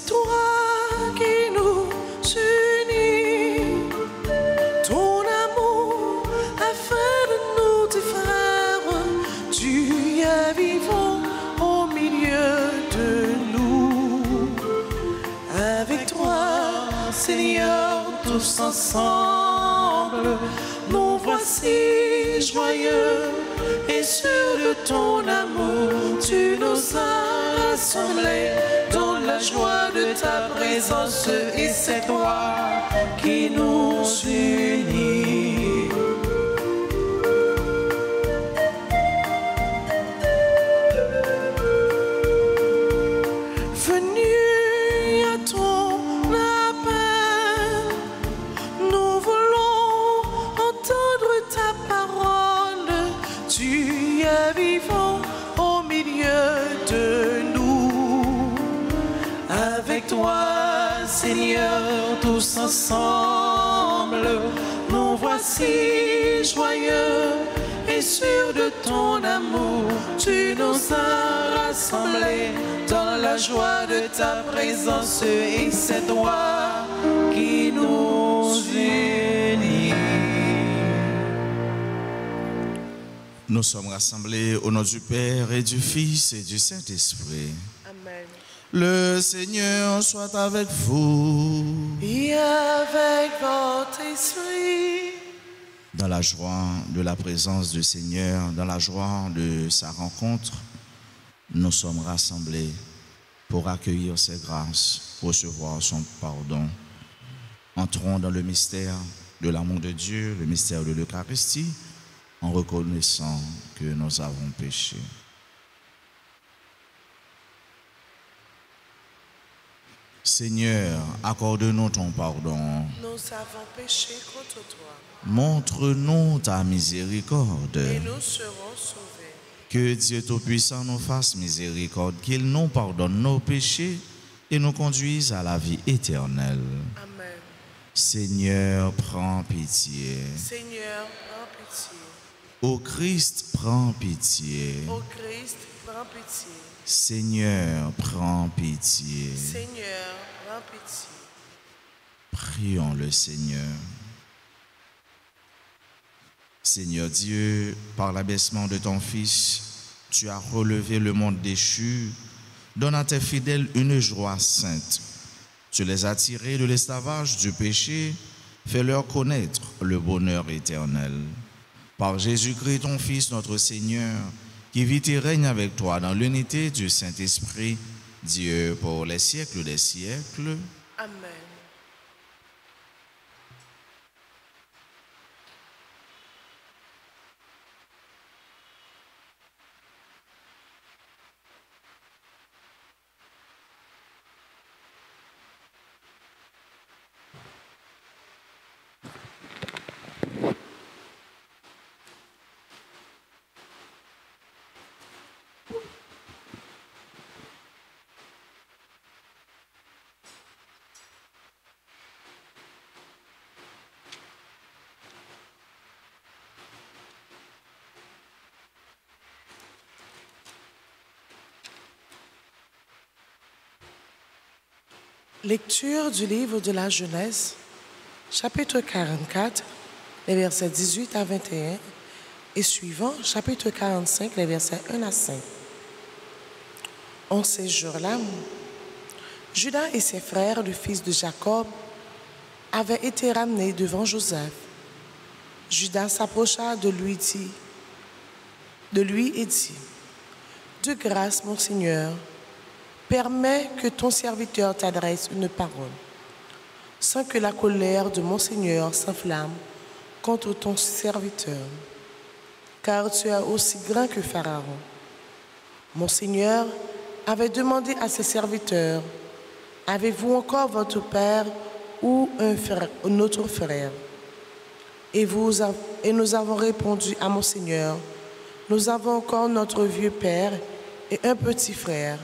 C'est toi qui nous unis, ton amour afin de nous défaire. Tu es vivant au milieu de nous. Avec toi, Seigneur, tous ensemble, nous voici joyeux et sûrs de ton amour. Tu nous as rassemblés dans la joie de ta présence et c'est toi qui nous unis. Venu à ton appel, nous voulons entendre ta parole. Tu es vivant au milieu de nous. Avec toi, Seigneur, tous ensemble, nous voici joyeux et sûrs de ton amour. Tu nous as rassemblés dans la joie de ta présence et c'est toi qui nous unis. Nous sommes rassemblés au nom du Père et du Fils et du Saint-Esprit. Amen. Le Seigneur soit avec vous. Et avec votre esprit. Dans la joie de la présence du Seigneur, dans la joie de sa rencontre, nous sommes rassemblés pour accueillir ses grâces, recevoir son pardon. Entrons dans le mystère de l'amour de Dieu, le mystère de l'Eucharistie, en reconnaissant que nous avons péché. Seigneur, accorde-nous ton pardon. Nous avons péché contre toi. Montre-nous ta miséricorde. Et nous serons sauvés. Que Dieu Tout-Puissant nous fasse miséricorde, qu'il nous pardonne nos péchés et nous conduise à la vie éternelle. Amen. Seigneur, prends pitié. Seigneur, prends pitié. Ô Christ, prends pitié. Ô Christ, prends pitié. Seigneur, prends pitié. Seigneur, prends pitié. Prions le Seigneur. Seigneur Dieu, par l'abaissement de ton Fils, tu as relevé le monde déchu. Donne à tes fidèles une joie sainte. Tu les as tirés de l'esclavage du péché. Fais-leur connaître le bonheur éternel. Par Jésus-Christ, ton Fils, notre Seigneur, qui vit et règne avec toi dans l'unité du Saint-Esprit, Dieu pour les siècles des siècles. Amen. Lecture du livre de la Genèse, chapitre 44, les versets 18 à 21 et suivant, chapitre 45, les versets 1 à 5. En ces jours-là, Judas et ses frères, le fils de Jacob, avaient été ramenés devant Joseph. Judas s'approcha de lui et dit, « De grâce, mon Seigneur, permets que ton serviteur t'adresse une parole, sans que la colère de mon Seigneur s'enflamme contre ton serviteur, car tu es aussi grand que Pharaon. Mon Seigneur avait demandé à ses serviteurs, « Avez-vous encore votre père ou un autre frère ?» Et nous avons répondu à mon Seigneur, « Nous avons encore notre vieux père et un petit frère,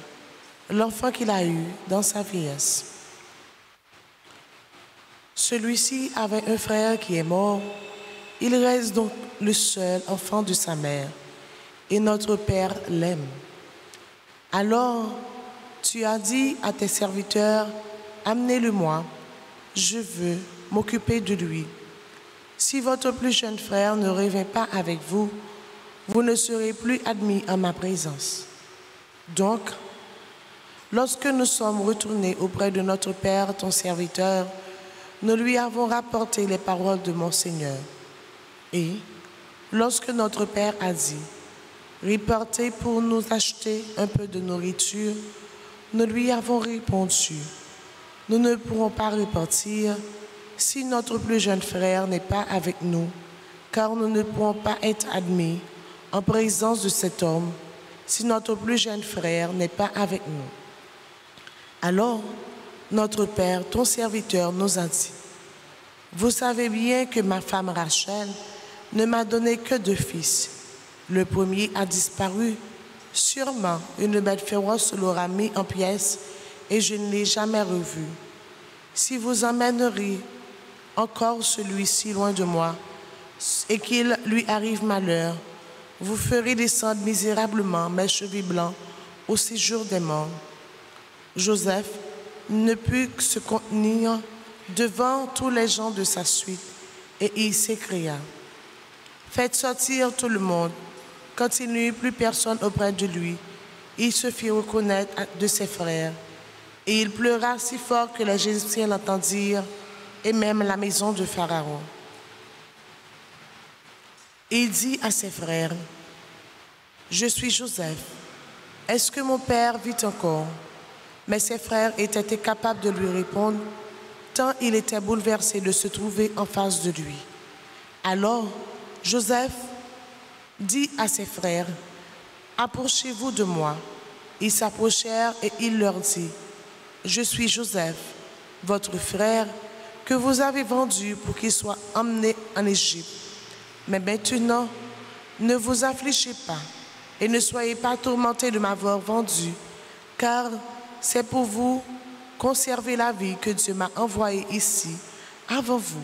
l'enfant qu'il a eu dans sa vieillesse. Celui-ci avait un frère qui est mort. Il reste donc le seul enfant de sa mère, et notre père l'aime. Alors, Tu as dit à tes serviteurs, amenez-le-moi, je veux m'occuper de lui. Si votre plus jeune frère ne revient pas avec vous, vous ne serez plus admis en ma présence. Donc, lorsque nous sommes retournés auprès de notre Père, ton serviteur, nous lui avons rapporté les paroles de mon Seigneur. Et lorsque notre Père a dit, repartez pour nous acheter un peu de nourriture, nous lui avons répondu, nous ne pourrons pas repartir si notre plus jeune frère n'est pas avec nous, car nous ne pourrons pas être admis en présence de cet homme si notre plus jeune frère n'est pas avec nous. Alors, notre Père, ton serviteur, nous a dit, vous savez bien que ma femme Rachel ne m'a donné que 2 fils. Le premier a disparu. Sûrement, une bête féroce l'aura mis en pièces et je ne l'ai jamais revu. Si vous emmènerez encore celui-ci loin de moi et qu'il lui arrive malheur, vous ferez descendre misérablement mes cheveux blancs au séjour des morts. Joseph ne put se contenir devant tous les gens de sa suite et il s'écria, faites sortir tout le monde. Quand il n'y eut plus personne auprès de lui, il se fit reconnaître de ses frères et il pleura si fort que les Égyptiens l'entendirent et même la maison de Pharaon. Il dit à ses frères, je suis Joseph, est-ce que mon père vit encore? Mais ses frères étaient incapables de lui répondre, tant il était bouleversé de se trouver en face de lui. Alors, Joseph dit à ses frères, approchez-vous de moi. Ils s'approchèrent et il leur dit, je suis Joseph, votre frère, que vous avez vendu pour qu'il soit emmené en Égypte. Mais maintenant, ne vous affligez pas et ne soyez pas tourmentés de m'avoir vendu, car c'est pour vous conserver la vie que Dieu m'a envoyé ici avant vous.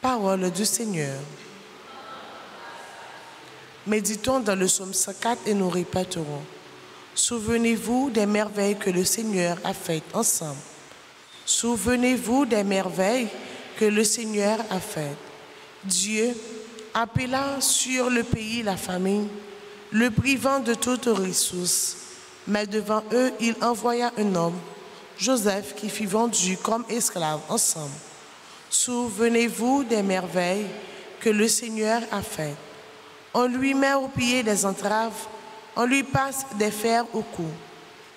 Parole du Seigneur. Méditons dans le psaume 104 et nous répéterons. Souvenez-vous des merveilles que le Seigneur a faites ensemble. Souvenez-vous des merveilles que le Seigneur a faites. Dieu appela sur le pays la famine, le privant de toute ressource. Mais devant eux, il envoya un homme, Joseph, qui fut vendu comme esclave ensemble. Souvenez-vous des merveilles que le Seigneur a faites. On lui met au pied des entraves, on lui passe des fers au cou.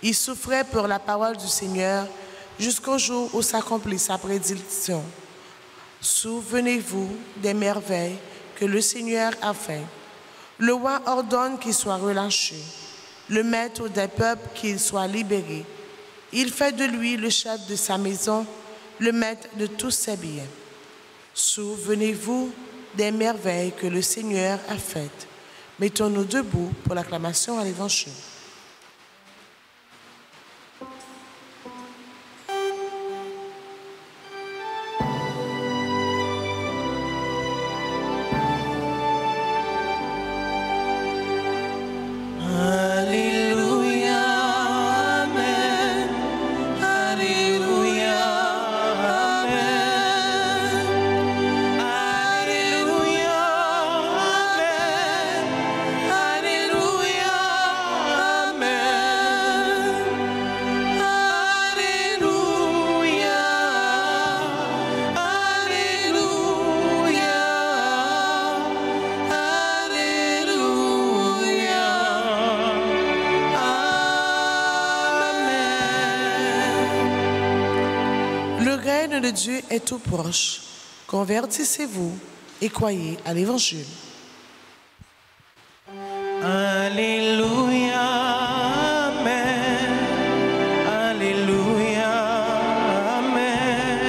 Il souffrait pour la parole du Seigneur jusqu'au jour où s'accomplit sa prédiction. Souvenez-vous des merveilles que le Seigneur a faites. Le roi ordonne qu'il soit relâché, le maître des peuples qu'il soit libéré. Il fait de lui le chef de sa maison, le maître de tous ses biens. Souvenez-vous des merveilles que le Seigneur a faites. Mettons-nous debout pour l'acclamation à l'Évangile. De Dieu est tout proche. Convertissez-vous et croyez à l'Évangile. Alléluia, Amen. Alléluia, Amen.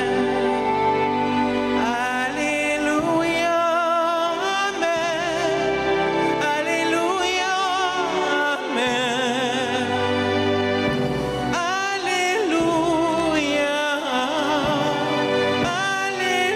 Alléluia, Amen. Alléluia, Amen. Alléluia. Alléluia.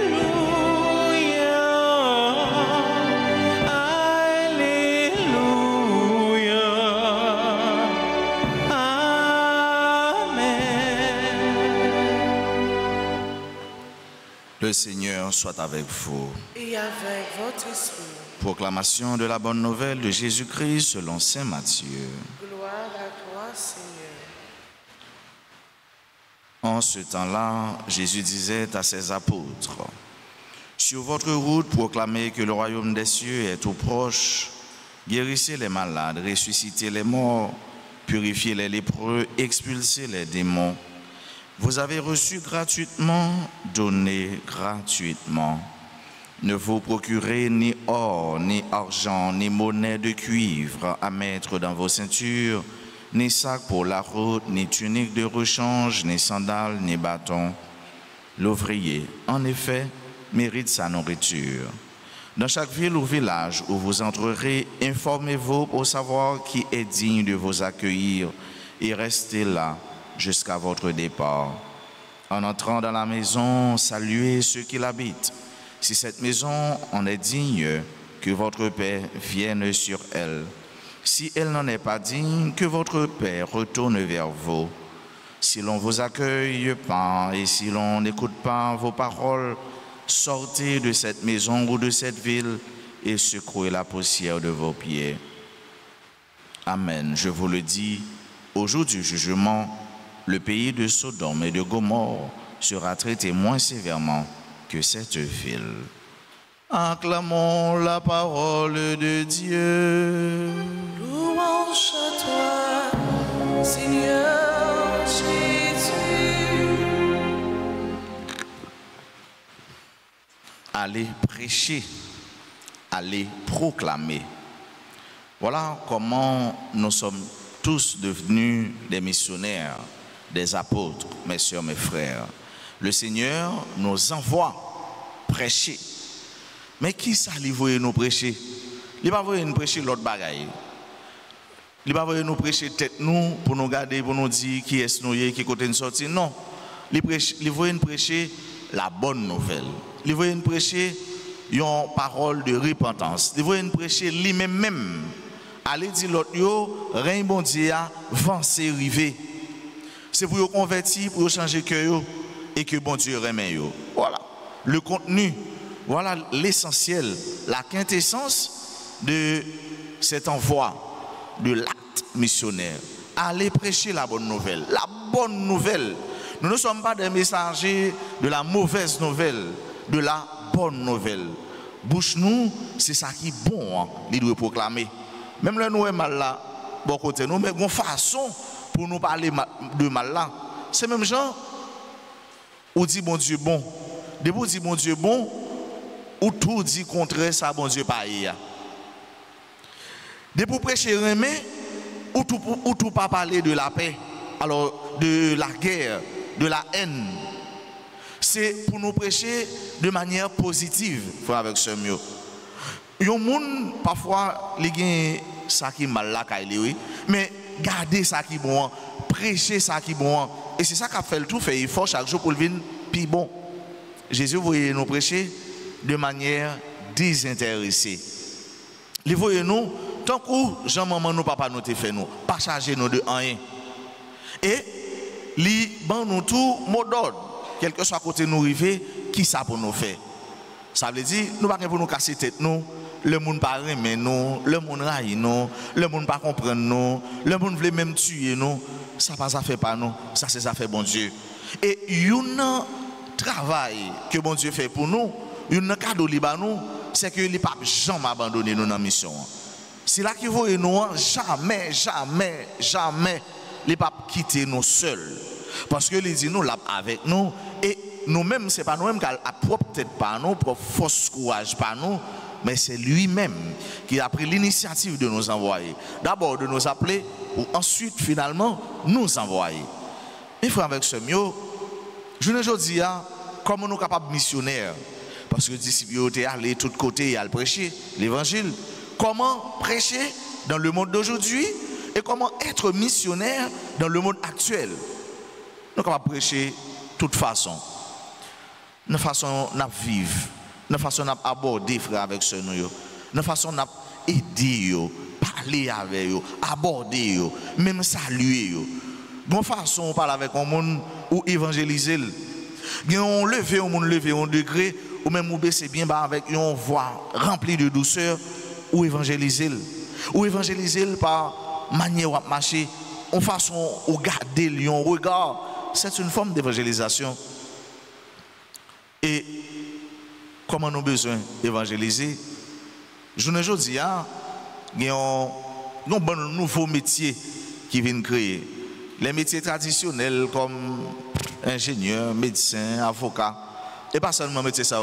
Le Seigneur soit avec vous. Et avec votre esprit. Proclamation de la bonne nouvelle de Jésus-Christ selon saint Matthieu. Gloire à toi, Seigneur. En ce temps-là, Jésus disait à ses apôtres, « Sur votre route, proclamez que le royaume des cieux est tout proche. Guérissez les malades, ressuscitez les morts, purifiez les lépreux, expulsez les démons. Vous avez reçu gratuitement, donnez gratuitement. Ne vous procurez ni or, ni argent, ni monnaie de cuivre à mettre dans vos ceintures, ni sac pour la route, ni tunique de rechange, ni sandales, ni bâton. L'ouvrier, en effet, mérite sa nourriture. Dans chaque ville ou village où vous entrerez, informez-vous pour savoir qui est digne de vous accueillir et restez là jusqu'à votre départ. En entrant dans la maison, saluez ceux qui l'habitent. Si cette maison en est digne, que votre paix vienne sur elle. Si elle n'en est pas digne, que votre paix retourne vers vous. Si l'on vous accueille pas et si l'on n'écoute pas vos paroles, sortez de cette maison ou de cette ville et secouez la poussière de vos pieds. Amen, je vous le dis, au jour du jugement, le pays de Sodome et de Gomorrhe sera traité moins sévèrement que cette ville. Acclamons la parole de Dieu. Louange à toi, Seigneur Jésus. Allez prêcher, allez proclamer. Voilà comment nous sommes tous devenus des missionnaires, des apôtres, mes sœurs, mes frères. Le Seigneur nous envoie prêcher. Mais qui ça lui veut nous prêcher? Il va nous prêcher l'autre bagaille. Il va nous prêcher tête nous pour nous garder, pour nous dire qui est nous, qui côté nous sortir. Non. Il veut nous prêcher la bonne nouvelle. Il veut nous prêcher une parole de repentance. Il veut nous prêcher lui-même. Allez dire l'autre yo, rein bon Dieu, avancez, rivé. C'est pour vous convertir, pour vous changer cœur et que bon Dieu remet yo. Voilà. Le contenu, voilà l'essentiel, la quintessence de cet envoi, de l'acte missionnaire. Allez prêcher la bonne nouvelle. La bonne nouvelle. Nous ne sommes pas des messagers de la mauvaise nouvelle, de la bonne nouvelle. Bouche nous, c'est ça qui est bon, hein, il doit proclamer. Même là, nous sommes mal là, bon côté nous, mais une façon pour nous parler de mal là. C'est même gens, ou dit bon Dieu bon. Dès vous dit bon Dieu bon, ou tout dit contraire ça, bon Dieu pas y a. Dès vous prêcher remé, ou tout pas parler de la paix, alors de la guerre, de la haine. C'est pour nous prêcher de manière positive, frère avec ce mieux. Yon moun parfois les gain ça qui mal là oui, mais garder ça qui bon, prêcher ça qui bon et c'est ça qu'a fait le tout fait effort chaque jour pour le venir puis bon. Jésus voyait nous prêcher de manière désintéressée. Il voyait nous tant que Jean maman nous papa nous te fait nous pas charger nous de rien. Et li ban nous tout mot d'ordre quel que soit côté nous river qui ça pour nous faire. Ça veut dire nous pas pour nous casser tête nous. Le monde pas aimer nous, le monde raille nous, le monde pas comprendre nous, le monde veut même tuer nous. Ça pas ça fait pas nous, ça c'est ça fait bon Dieu. Et un travail que bon Dieu fait pour nous, un cadeau liba nous, c'est que il pas jamais abandonner nous dans la mission. C'est là qu'il faut nous jamais il pas quitter nous seuls. Parce que il dit nous là avec nous et nous-mêmes c'est pas nous-mêmes qui a propre tête pas nous, propre force courage pas nous. Mais c'est lui-même qui a pris l'initiative de nous envoyer. D'abord de nous appeler, ou ensuite finalement nous envoyer. Il faut avec ce mieux, je ne dis pas comment nous sommes capables missionnaires. Parce que les disciples étaient allés de tous côtés et à prêcher l'évangile. Comment prêcher dans le monde d'aujourd'hui et comment être missionnaire dans le monde actuel. Nous sommes capables de prêcher de toute façon. De façon à vivre. De façon à aborder frère avec ce nous, de façon à aider, parler avec eux, aborder, même saluer. De façon à parler avec un monde ou évangéliser. On levé, on levé un degré, ou même on baisse bien bas avec une voix remplie de douceur, ou évangéliser. Ou évangéliser par manière de marcher, en façon de garder le regard. C'est une forme d'évangélisation. Et comment nous avons besoin d'évangéliser? Je ne dis pas, il y a un bon nouveau métier qui vient créer. Les métiers traditionnels comme ingénieur, médecin, avocat, et pas seulement métier ça,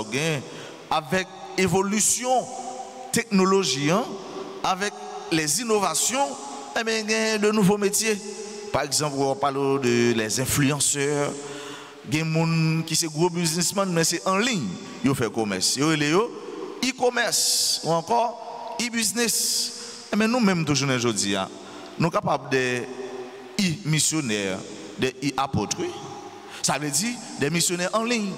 avec évolution technologique, avec les innovations, eh bien, il y a de nouveaux métiers. Par exemple, on parle de les influenceurs. Il y a des gens qui sont gros businessmen, mais c'est en ligne. Ils font commerce. Ils font e-commerce ou encore e-business. Mais nous-mêmes, toujours aujourd'hui, nous sommes capables de e-missionnaires, de e-apôtres. Ça veut dire des missionnaires en ligne.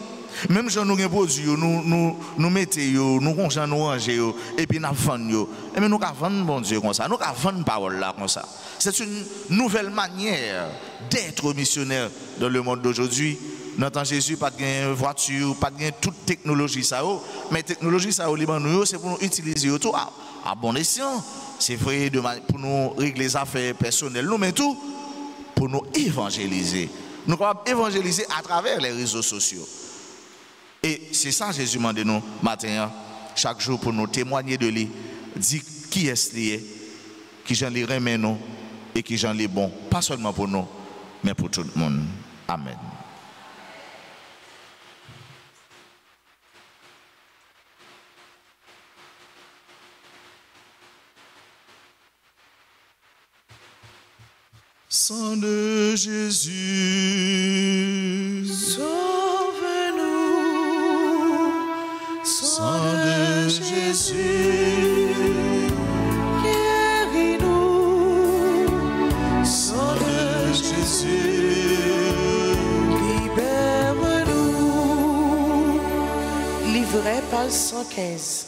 Même si nous avons produit, nous mettons, nous rangeons, nous rangeons, et puis nous vendons. Mais nous vendons bon Dieu comme ça. Nous vendons parole là comme ça. C'est une nouvelle manière d'être missionnaire dans le monde d'aujourd'hui. Dans temps Jésus, pas de voiture, pas de toute technologie ça. Mais technologie ça au Liban, c'est pour nous utiliser tout à bon escient. C'est vrai pour nous régler les affaires personnelles, nous mais tout pour nous évangéliser. Nous pouvons évangéliser à travers les réseaux sociaux. Et c'est ça Jésus m'a dit nous matin, chaque jour pour nous témoigner de lui, dire qui est lié, qui j'en les remet nous et qui j'en les bon, pas seulement pour nous, mais pour tout le monde. Amen. Sang de Jésus, Sauve-nous, sang de Jésus, guéris-nous, sang de Jésus, libère-nous. Livret page 115.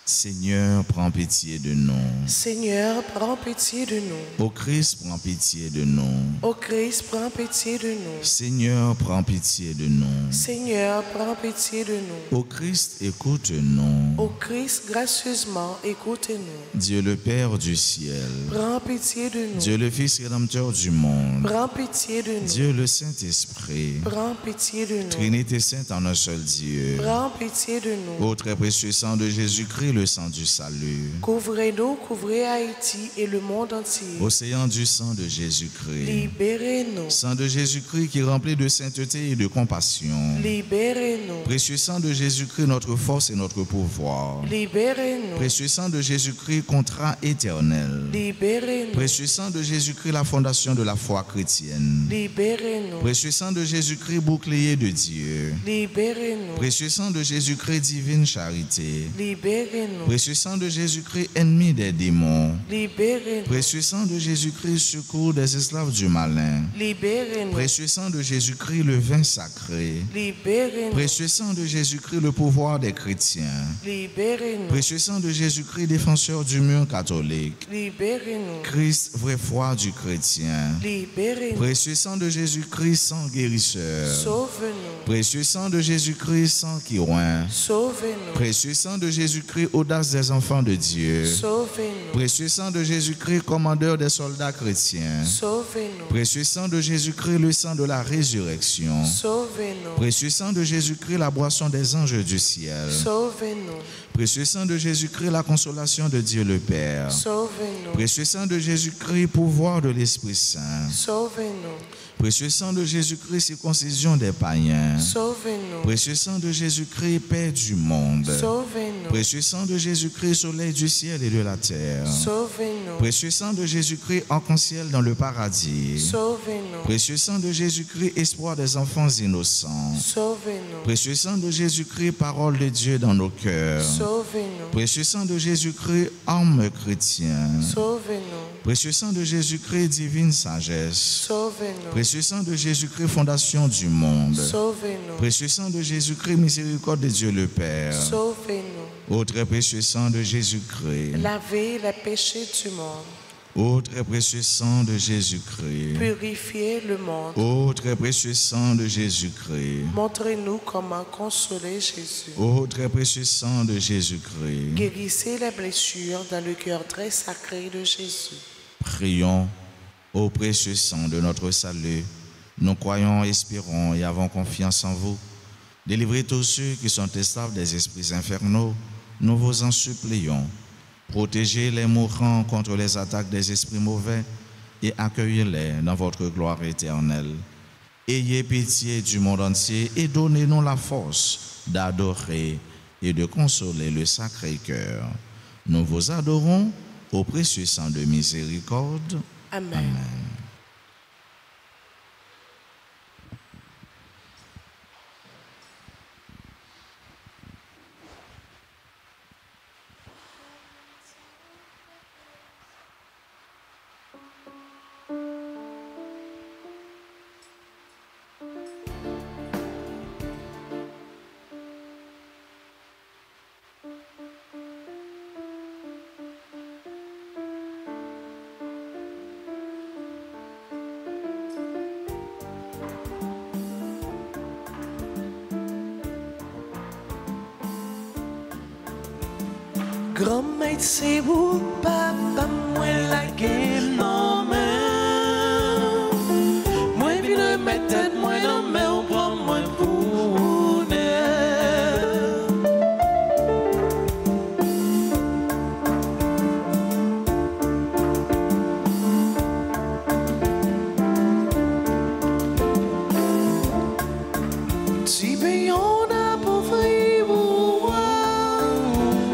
Seigneur, prends pitié de nous. Seigneur, prends pitié de nous. Ô Christ, prends pitié de nous. Ô Christ, prends pitié de nous. Seigneur, prends pitié de nous. Seigneur, prends pitié de nous. Ô Christ, écoute-nous. Ô Christ, gracieusement, écoute-nous. Dieu le Père du ciel. Prends pitié de nous. Dieu le Fils rédempteur du monde. Prends pitié de nous. Dieu le Saint-Esprit. Prends pitié de nous. Trinité sainte en un seul Dieu. Prends pitié de nous. Ô très précieux sang de Jésus-Christ, le sang du salut. Couvrez-nous, couvrez Haïti et le monde entier. Océan du sang de Jésus-Christ. Libérez-nous. Sang de Jésus-Christ qui remplit de sainteté et de compassion. Libérez-nous. Précieux sang de Jésus-Christ, notre force et notre pouvoir. Libérez-nous. Précieux sang de Jésus-Christ, contrat éternel. Libérez-nous. Précieux sang de Jésus-Christ, la fondation de la foi chrétienne. Libérez-nous. Précieux sang de Jésus-Christ, bouclier de Dieu. Libérez-nous. Précieux sang de Jésus-Christ, divine charité. Libérez-nous. Précieux sang de Jésus-Christ, ennemi des démons. Libérez-nous. Précieux sang de Jésus-Christ, secours des esclaves du malin. Libérez-nous. Précieux sang de Jésus-Christ, le vin sacré. Libérez-nous. Précieux sang de Jésus-Christ, le pouvoir des chrétiens. Libérez-nous. Précieux sang de Jésus-Christ, défenseur du mur catholique. Libérez-nous. Christ, vraie foi du chrétien. Libérez-nous. Précieux sang de Jésus-Christ, sang guérisseur. Sauve-nous. Précieux sang de Jésus-Christ, sang qui oint. Sauve-nous. Précieux sang de Jésus-Christ, audace des enfants de Dieu. Sauve-nous. Précieux sang de Jésus-Christ, commandeur des soldats chrétiens. Sauve-nous. Précieux sang de Jésus-Christ, le sang de la résurrection. Sauve-nous. Précieux sang de Jésus-Christ, la boisson des anges du ciel. Sauve-nous. Précieux sang de Jésus-Christ, la consolation de Dieu le Père. Sauve-nous. Précieux sang de Jésus-Christ, pouvoir de l'Esprit Saint. Sauve-nous. Précieux sang de Jésus-Christ, circoncision des païens. Sauve-nous. Précieux sang de Jésus-Christ, paix du monde. Sauve-nous. Précieux sang de Jésus-Christ, soleil du ciel et de la terre. Sauve-nous. Précieux sang de Jésus-Christ, arc-en-ciel dans le paradis. Sauve-nous. Précieux sang de Jésus-Christ, espoir des enfants innocents. Sauve-nous. Précieux sang de Jésus-Christ, parole de Dieu dans nos cœurs. Sauve-nous. Précieux sang de Jésus-Christ, âme chrétienne. Sauve-nous. Précieux sang de Jésus-Christ, divine sagesse. Sauve-nous. Précieux sang de Jésus-Christ, fondation du monde. Sauve-nous. Précieux sang de Jésus-Christ, miséricorde de Dieu le Père. Sauve-nous. Ô très précieux sang de Jésus-Christ. Lavez les péchés du monde. Ô très précieux sang de Jésus-Christ, Purifiez le monde. ô très précieux sang de Jésus-Christ, Montrez-nous comment consoler Jésus. ô très précieux sang de Jésus-Christ, Guérissez les blessures dans le cœur très sacré de Jésus. prions au précieux sang de notre salut. Nous croyons, espérons et avons confiance en vous. Délivrez tous ceux qui sont esclaves des esprits infernaux, nous vous en supplions. Protégez les mourants contre les attaques des esprits mauvais et accueillez-les dans votre gloire éternelle. Ayez pitié du monde entier et donnez-nous la force d'adorer et de consoler le Sacré-Cœur. Nous vous adorons au précieux sang de miséricorde. Amen. Amen. Grand maître, c'est vous, papa, moi la game, non, mais. Moi, viens mettre tête, moi, non, mais on prend moi pour naître. Si bien on a pour faire voir,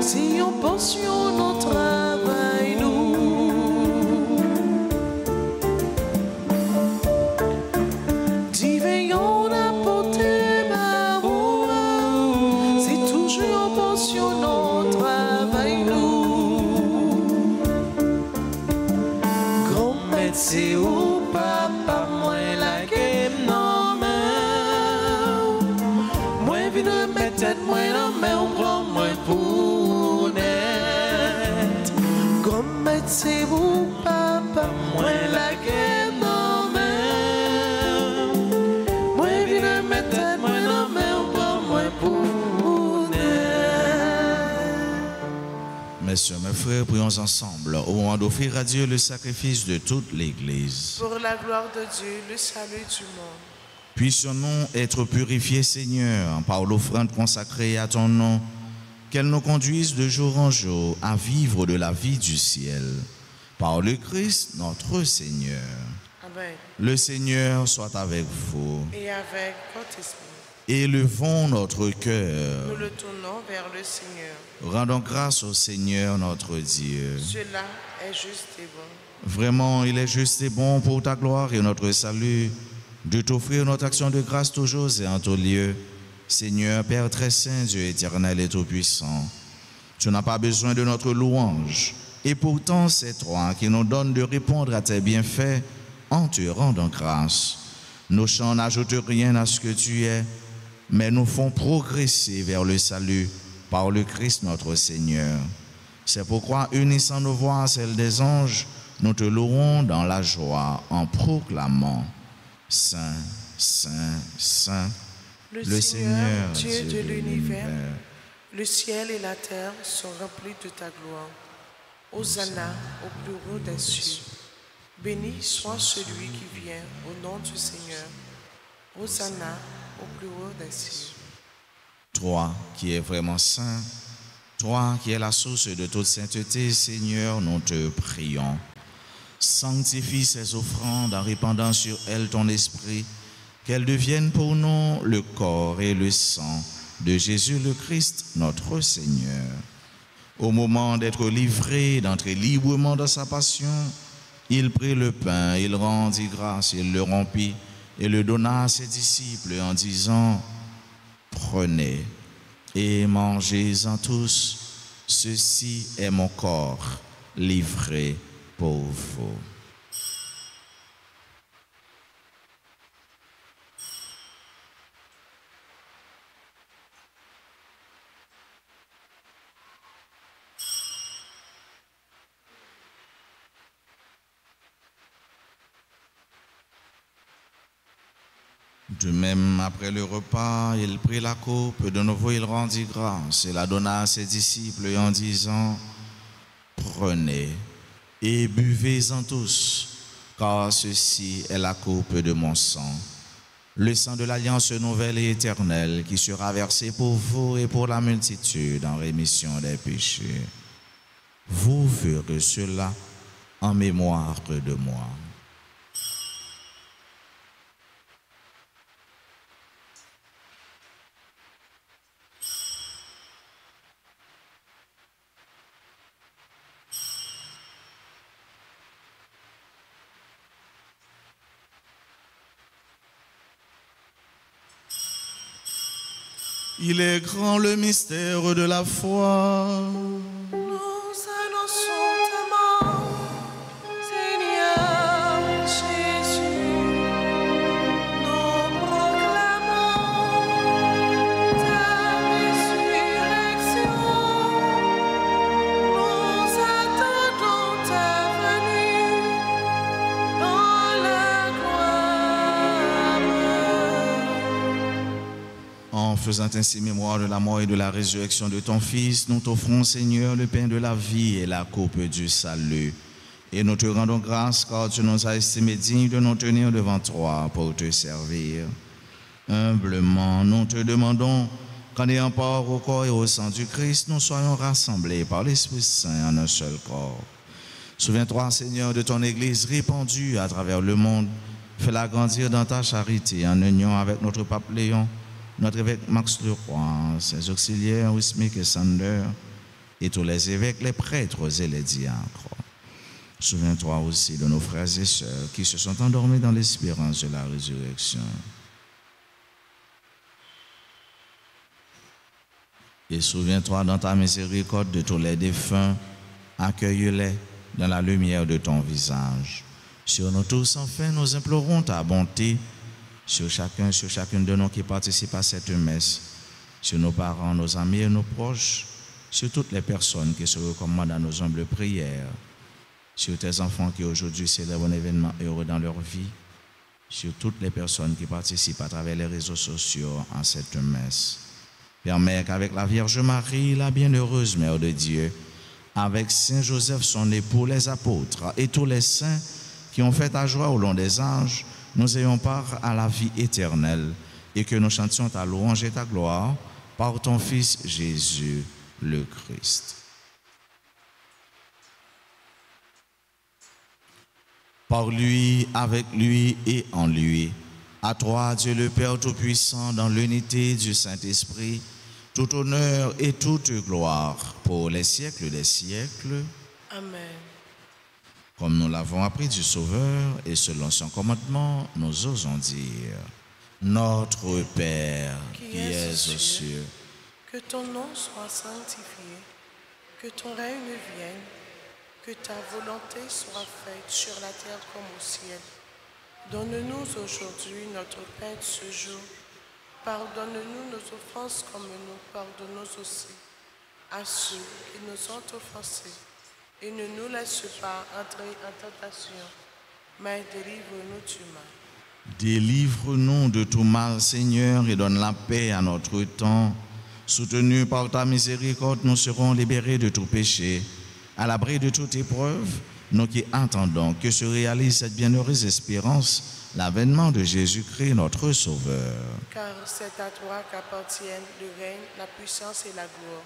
si on pensionne au travail, nous. Si bien on a porté ma voix, si toujours on pensionne au travail, nous. Grand maître, c'est où, papa, moi, la game, non, mais. Moi, viens mettre tête, moi, non, mais on prend moi pour naître. Grand maître, c'est vous, papa, moi, la game, non, mais. Moi, viens mettre tête, moi, non, mais on prend moi pour naître. Messieurs, mes frères, prions ensemble au moment d'offrir à Dieu le sacrifice de toute l'Église. Pour la gloire de Dieu, le salut du monde. Puissions-nous être purifiés, Seigneur, par l'offrande consacrée à ton nom, qu'elle nous conduise de jour en jour à vivre de la vie du ciel. Par le Christ, notre Seigneur. Amen. Le Seigneur soit avec vous. Et avec votre esprit, Élevons notre cœur. nous le tournons vers le Seigneur. Rendons grâce au Seigneur notre Dieu. Cela est juste et bon. Vraiment, il est juste et bon pour ta gloire et notre salut de t'offrir notre action de grâce toujours et en tout lieu. Seigneur, Père très saint, Dieu éternel et tout-puissant, tu n'as pas besoin de notre louange. Et pourtant, c'est toi qui nous donnes de répondre à tes bienfaits en te rendant grâce. Nos chants n'ajoutent rien à ce que tu es, mais nous font progresser vers le salut par le Christ notre Seigneur. C'est pourquoi, unissant nos voix à celles des anges, nous te louons dans la joie en proclamant Saint, Saint, Saint, Le Seigneur, Dieu de l'univers, le ciel et la terre sont remplis de ta gloire. Hosanna au plus haut des cieux. Béni soit celui qui vient au nom du Seigneur. Hosanna au plus haut des cieux. Toi qui es vraiment saint, toi qui es la source de toute sainteté, Seigneur, nous te prions. Sanctifie ces offrandes en répandant sur elles ton esprit, qu'elles deviennent pour nous le corps et le sang de Jésus le Christ, notre Seigneur. Au moment d'être livré, d'entrer librement dans sa passion, il prit le pain, il rendit grâce, il le rompit et le donna à ses disciples en disant: Prenez et mangez-en tous, ceci est mon corps livré pour vous. De même, après le repas, il prit la coupe, de nouveau il rendit grâce et la donna à ses disciples en disant, prenez et buvez-en tous, car ceci est la coupe de mon sang, le sang de l'alliance nouvelle et éternelle qui sera versé pour vous et pour la multitude en rémission des péchés. Vous ferez cela en mémoire de moi. Il est grand le mystère de la foi. Nous annonçons ta mort, Seigneur Jésus. Nous proclamons ta résurrection. Nous attendons ta venue dans la gloire. En faisant ainsi mémoire de la mort et de la résurrection de ton Fils, nous t'offrons, Seigneur, le pain de la vie et la coupe du salut. Et nous te rendons grâce car tu nous as estimés dignes de nous tenir devant toi pour te servir. Humblement, nous te demandons qu'en ayant part au corps et au sang du Christ, nous soyons rassemblés par l'Esprit Saint en un seul corps. Souviens-toi, Seigneur, de ton Église répandue à travers le monde. Fais-la grandir dans ta charité en union avec notre pape Léon, notre évêque Max Leroy, ses auxiliaires Wismick et Sander, et tous les évêques, les prêtres et les diacres. Souviens-toi aussi de nos frères et sœurs qui se sont endormis dans l'espérance de la résurrection. Et souviens-toi dans ta miséricorde de tous les défunts, accueille-les dans la lumière de ton visage. Sur nous tous, enfin, nous implorons ta bonté, sur chacune de nous qui participe à cette messe, sur nos parents, nos amis et nos proches, sur toutes les personnes qui se recommandent à nos humbles prières, sur tes enfants qui aujourd'hui célèbrent un événement heureux dans leur vie, sur toutes les personnes qui participent à travers les réseaux sociaux à cette messe. Permets qu'avec la Vierge Marie, la bienheureuse Mère de Dieu, avec Saint Joseph, son époux, les apôtres et tous les saints qui ont fait ta joie au long des âges, nous ayons part à la vie éternelle et que nous chantions ta louange et ta gloire par ton Fils Jésus le Christ. Par lui, avec lui et en lui, à toi, Dieu le Père Tout-Puissant, dans l'unité du Saint-Esprit, tout honneur et toute gloire pour les siècles des siècles. Amen. Comme nous l'avons appris du Sauveur et selon son commandement, nous osons dire, Notre Père qui es aux cieux, que ton nom soit sanctifié, que ton règne vienne, que ta volonté soit faite sur la terre comme au ciel. Donne-nous aujourd'hui notre pain de ce jour. Pardonne-nous nos offenses comme nous pardonnons aussi à ceux qui nous ont offensés. Et ne nous laisse pas entrer en tentation, mais délivre-nous du mal. Délivre-nous de tout mal, Seigneur, et donne la paix à notre temps. Soutenus par ta miséricorde, nous serons libérés de tout péché. À l'abri de toute épreuve, nous qui attendons que se réalise cette bienheureuse espérance, l'avènement de Jésus-Christ, notre Sauveur. Car c'est à toi qu'appartiennent le règne, la puissance et la gloire,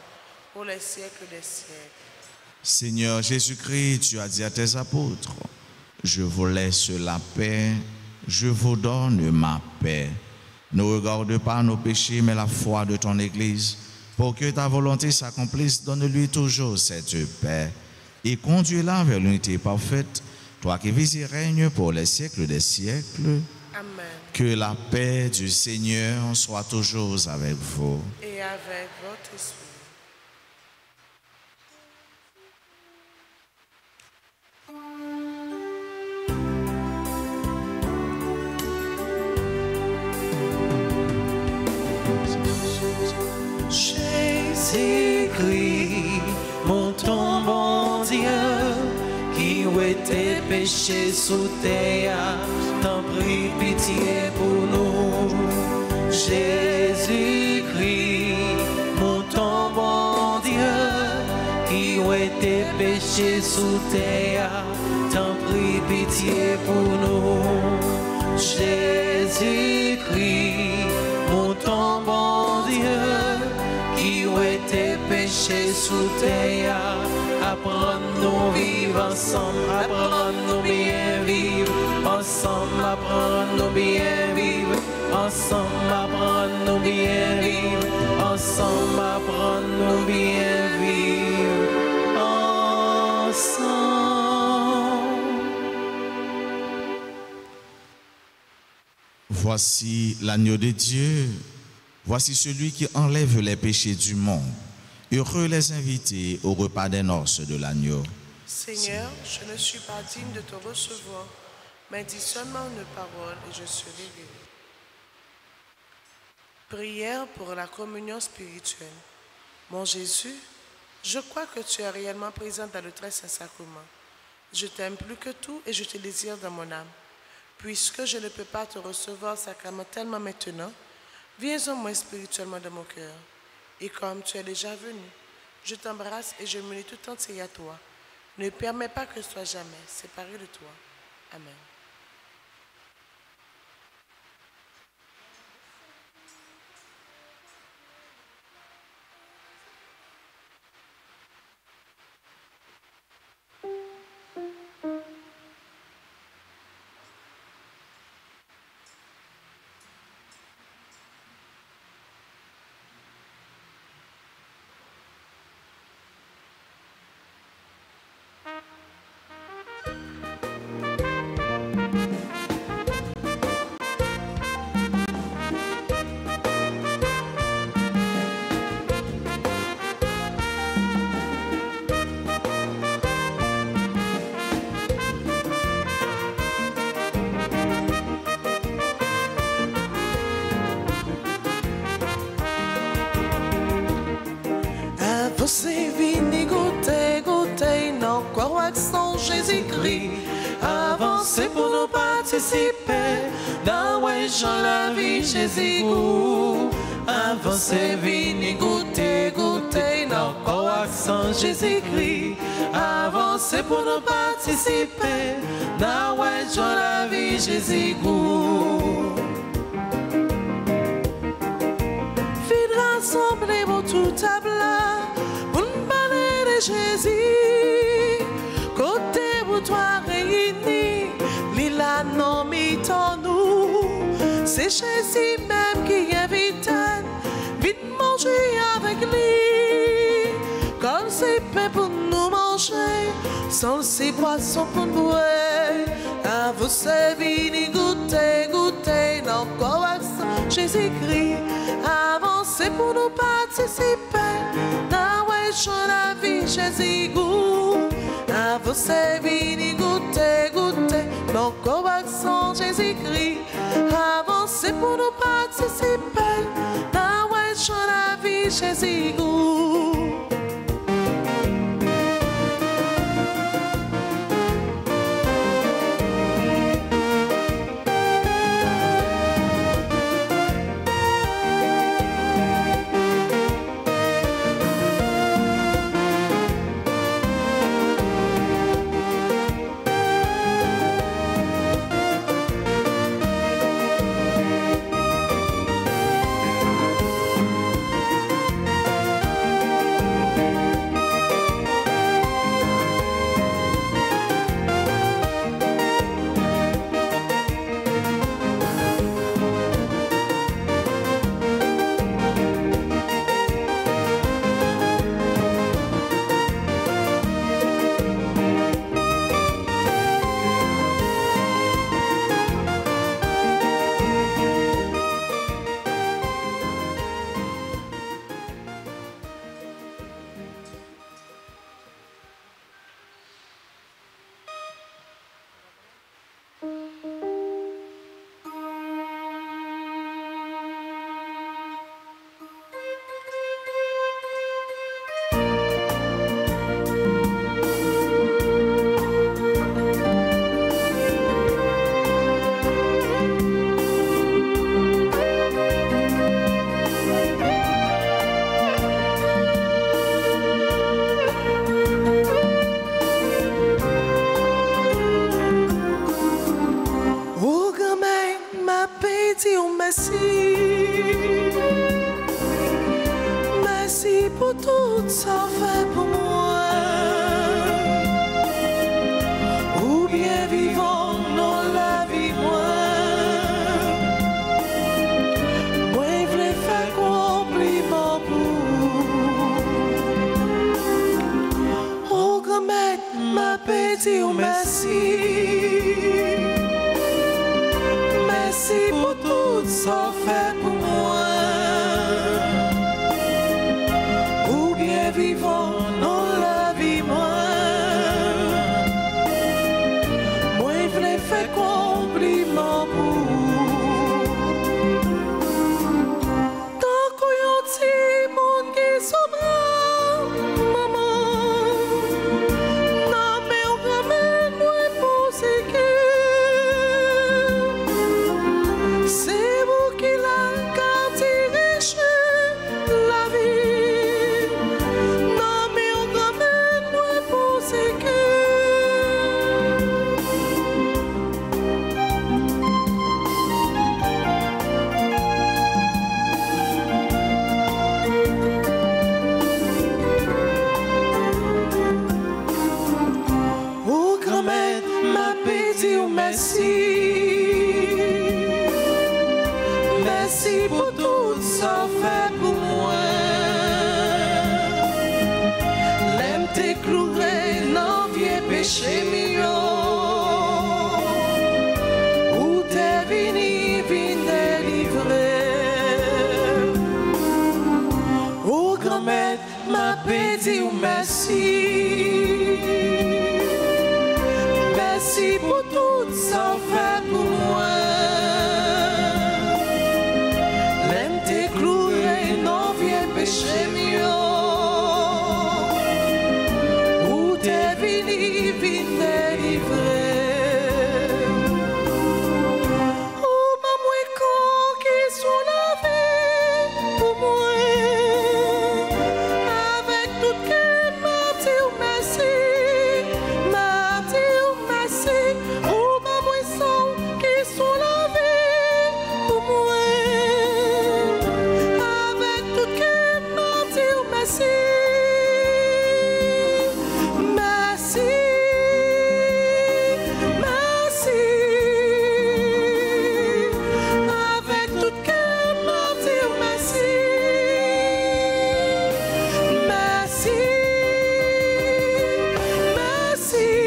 pour les siècles des siècles. Seigneur Jésus-Christ, tu as dit à tes apôtres, je vous laisse la paix, je vous donne ma paix. Ne regarde pas nos péchés, mais la foi de ton Église. Pour que ta volonté s'accomplisse, donne-lui toujours cette paix et conduis-la vers l'unité parfaite, toi qui vis et règnes pour les siècles des siècles. Amen. Que la paix du Seigneur soit toujours avec vous. Et avec votre esprit. Jésus-Christ, mon ton bon Dieu, qui ouait tes péchés sous terre, t'en prie pitié pour nous. Jésus-Christ, mon ton bon Dieu, qui ouait tes péchés sous terre, t'en prie pitié pour nous. Jésus-Christ, mon ton bon Dieu, qui ouait tes péchés sous terre, apprends-nous vivre ensemble, apprends-nous bien vivre ensemble, apprends-nous bien vivre ensemble, apprends-nous bien vivre ensemble, apprends-nous bien vivre ensemble. Voici l'agneau de Dieu, voici celui qui enlève les péchés du monde. Heureux les invités au repas des noces de l'agneau. Seigneur, je ne suis pas digne de te recevoir, mais dis seulement une parole et je serai guéri. Prière pour la communion spirituelle. Mon Jésus, je crois que tu es réellement présent dans le très saint sacrement. Je t'aime plus que tout et je te désire dans mon âme. Puisque je ne peux pas te recevoir sacramentellement maintenant, viens au moins spirituellement dans mon cœur. Et comme tu es déjà venu, je t'embrasse et je me lie tout entier à toi. Ne permets pas que je sois jamais séparé de toi. Amen. Você vini goûter, goûter, non, croire sans Jésus-Christ. Avancez pour nous participer dans la vie Jésus-Goût. Avancez, venez goûter, goûter, non, sans Jésus-Christ. Avancez pour nous participer dans la vie Jésus-Goût. Faites rassembler vos tout à plat pour nous parler de Jésus. Côté vous toi réunis, l'île non mis en nous. C'est Jésus même qui invite, vite manger avec lui. Comme c'est pain pour nous manger, sans ces boissons pour nous boire. À vous servir, goûter, goûter, non, quoi, Jésus-Christ. Avancez pour nous participer dans la vie Jésus-Goût. À vous servir, goûter, goûter, non, quoi, Jésus-Christ. Avancez pour nous participer dans la vie Jésus-Goût. tout ça fait pour moi. Ou bien vivant dans la vie, moi je voulais faire compliment pour. Oh, grand-mère, m'a pété ou merci. Merci pour tout ça fait pour moi. Ou bien vivant dans la vie, moi je voulais faire compliment pour. Tant qu'on y a un petit monde qui s'ouvre, maman, non mais on ramène moi pour c'est que c'est vous qui l'a gardé la vie. Non mais on ramène moi pour c'est que. Oh, grand-mère, m'a pété ou merci. Merci pour tout ça fait pour moi. L'aime t'es cloué, non vieux péché mignon. Où t'es venu, vin délivrer. Oh, grand-mère, m'a pété ou merci. Merci pour tout ça fait pour moi. L'aime t'es cloué, non vieux péché mignon. Où t'es venu, vin délivrer. Oh, maman, qui sont la vie pour moi. Avec tout cœur, m'a dit merci. M'a dit merci. Oh, maman, qui sont la vie pour moi. Avec tout cœur, m'a dit merci. Merci. Merci. Avec tout cœur, m'a dit merci. Merci. Merci.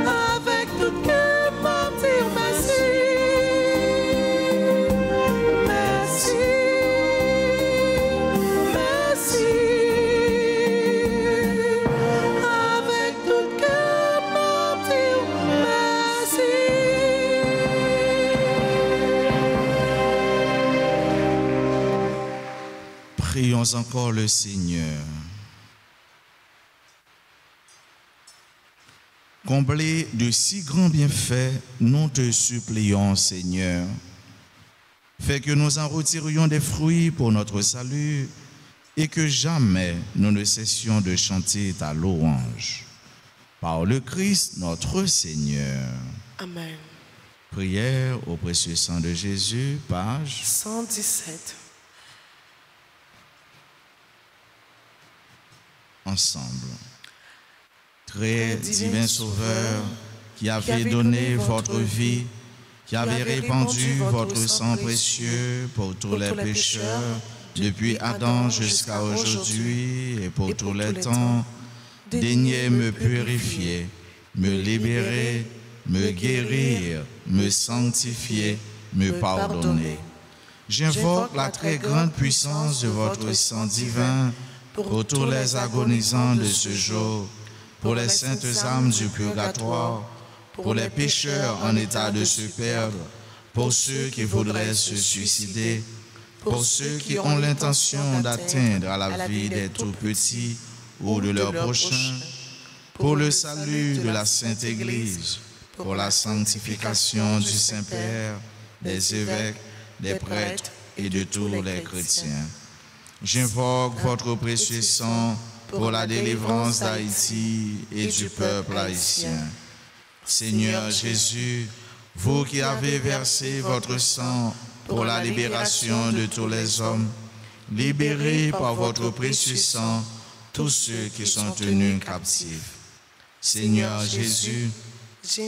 Avec tout cœur, m'a dit merci. Merci. Merci. Avec tout cœur, m'a dit merci. Prions encore le Seigneur. Comblé de si grands bienfaits, nous te supplions, Seigneur. Fais que nous en retirions des fruits pour notre salut et que jamais nous ne cessions de chanter ta louange. Par le Christ, notre Seigneur. Amen. Prière au précieux sang de Jésus, page 117. ensemble. Très divin Sauveur, qui avez donné votre vie, qui avez répandu votre sang précieux pour tous les pécheurs, depuis Adam jusqu'à aujourd'hui et pour tous les temps, daignez me purifier, me libérer, me guérir, me sanctifier, me pardonner. J'invoque la très grande puissance de votre sang divin pour tous les agonisants de ce jour, pour les saintes âmes du purgatoire, pour les pécheurs en état de se perdre, pour ceux qui voudraient se suicider, pour ceux qui ont l'intention d'atteindre à la vie des tout-petits ou de leurs prochains, pour le salut de la Sainte Église, pour la sanctification du Saint-Père, des évêques, des prêtres et de tous les chrétiens. J'invoque votre précieux sang pour la délivrance d'Haïti et du peuple haïtien. Seigneur Jésus, vous qui avez versé votre sang pour la libération de tous les hommes, libérez par votre précieux sang tous ceux qui sont tenus captifs. Seigneur Jésus,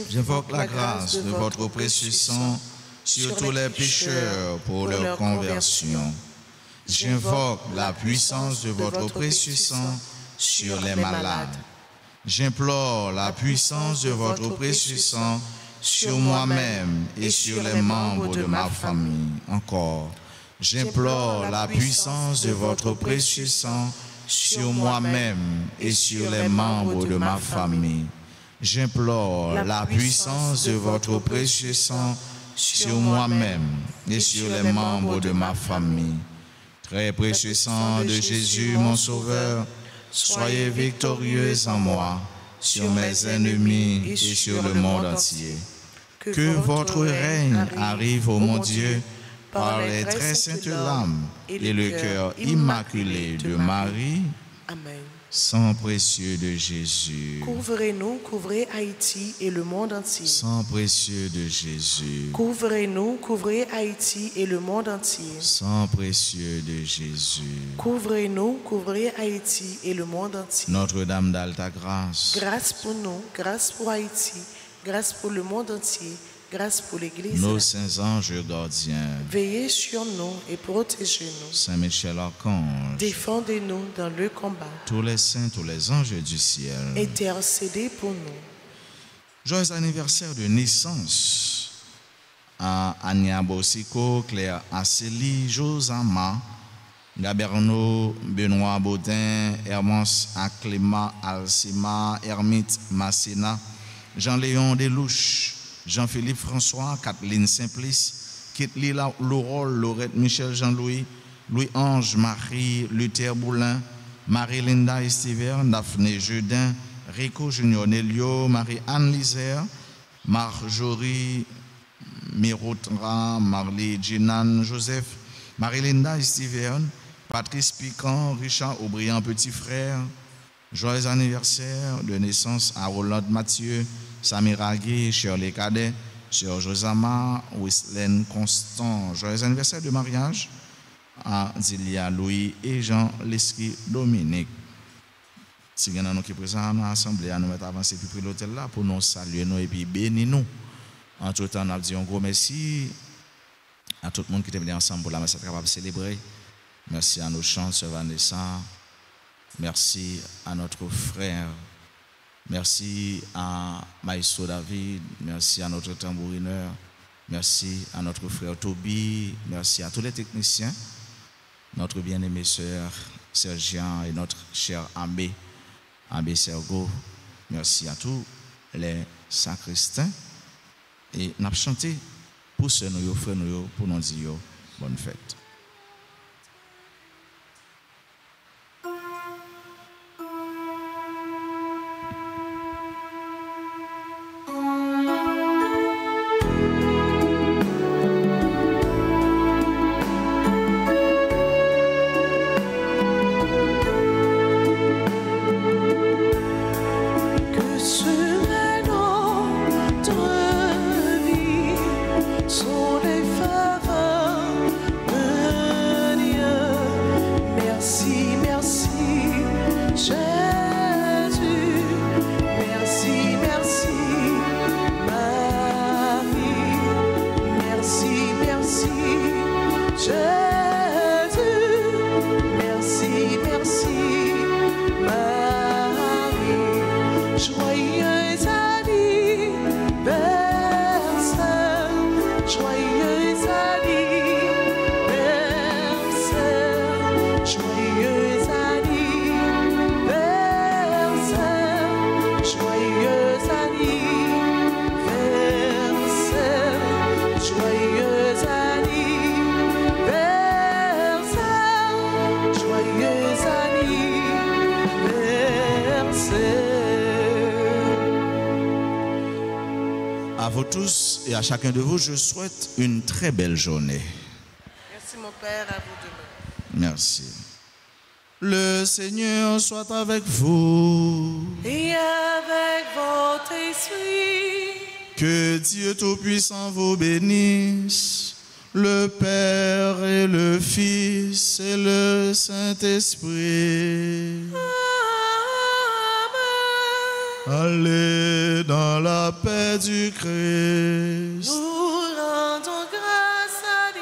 j'invoque la grâce de votre précieux sang sur tous les pécheurs pour leur conversion. J'invoque la puissance de votre précieux sang sur les malades. J'implore la puissance de votre précieux sang sur moi-même et sur les membres de ma famille. Encore, j'implore la puissance de votre précieux sang sur moi-même et sur les membres de ma famille. J'implore la puissance de votre précieux sang sur moi-même et sur les membres de ma famille. Très précieux sang de Jésus, mon Sauveur, soyez victorieux en moi, sur mes ennemis et sur le monde entier. Que votre règne arrive, ô mon Dieu, par les très saintes larmes et le cœur immaculé de Marie. Amen. Sang précieux de Jésus. Couvrez-nous, couvrez Haïti et le monde entier. Sang précieux de Jésus. Couvrez-nous, couvrez Haïti et le monde entier. Sang précieux de Jésus. Couvrez-nous, couvrez Haïti et le monde entier. Notre-Dame d'Alta Grâce. Grâce pour nous, grâce pour Haïti, grâce pour le monde entier, grâce pour l'Église. Nos saints anges gardiens. Veillez sur nous et protégez-nous. Saint Michel Archange. Défendez-nous dans le combat. Tous les saints, tous les anges du ciel. Intercédez pour nous. Joyeux anniversaire de naissance à Ania Bossico, Claire Asseli, Josama, Gaberno, Benoît Baudin, Hermance Acléma, Alcima, Hermite Massena, Jean-Léon Delouche, Jean-Philippe François, Kathleen Simplice, Kitli Laurol, Laurette Michel Jean-Louis, Louis-Ange Marie, Luther Boulin, Marie-Linda Estiver, Daphné Jeudin, Rico Junior Nelio, Marie-Anne Lisère, Marjorie Mirotra, Marley Jinan Joseph, Marie-Linda Estiver, Patrice Piquant, Richard Aubriand Petit Frère. Joyeux anniversaire de naissance à Roland Mathieu, Samira Guy, Shirley Cadet, Sir Josama, Wislaine Constant. Joyeux anniversaire de mariage à Zilia Louis et Jean Lesky Dominique. Si vous avez qui présent dans l'Assemblée, nous mettons avancé puis l'hôtel là pour nous saluer nous et puis bénir nous. En tout temps, nous avons dit un gros merci à tout le monde qui est venu ensemble pour la messe capable de célébrer. Merci à nos chants, Sœur Vanessa. Merci à notre frère. Merci à Maïso David. Merci à notre tambourineur. Merci à notre frère Toby. Merci à tous les techniciens. Notre bien-aimé sœur Sergian et notre cher Abbé Sergo. Merci à tous les sacristains. Et nous avons chanté pour ceux nous, frères nous, pour nous dire bonne fête. Tous et à chacun de vous, je souhaite une très belle journée. Merci mon Père, à vous demain. Merci. Le Seigneur soit avec vous. Et avec votre esprit. Que Dieu Tout-Puissant vous bénisse, le Père et le Fils et le Saint-Esprit. Allez dans la paix du Christ. Nous rendons grâce à Dieu.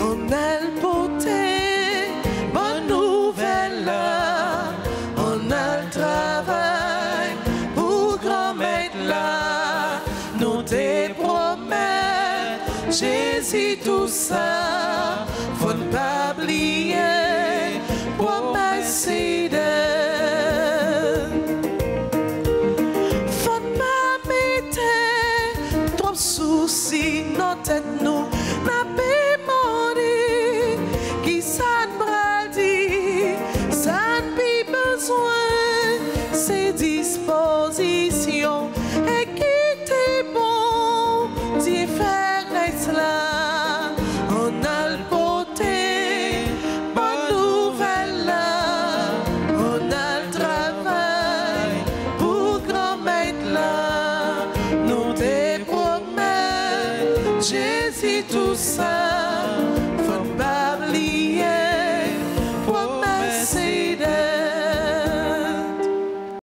On a le beauté, bonne nouvelle là. On a le travail pour grand-mère là. Nous te promettons, Jésus tout ça. Faut ne pas oublier, promesse faut ne pas mettre trop de soucis dans tête nous. N'a pas demandé qui ça ne bral dit, ça ne pas besoin, c'est dispo.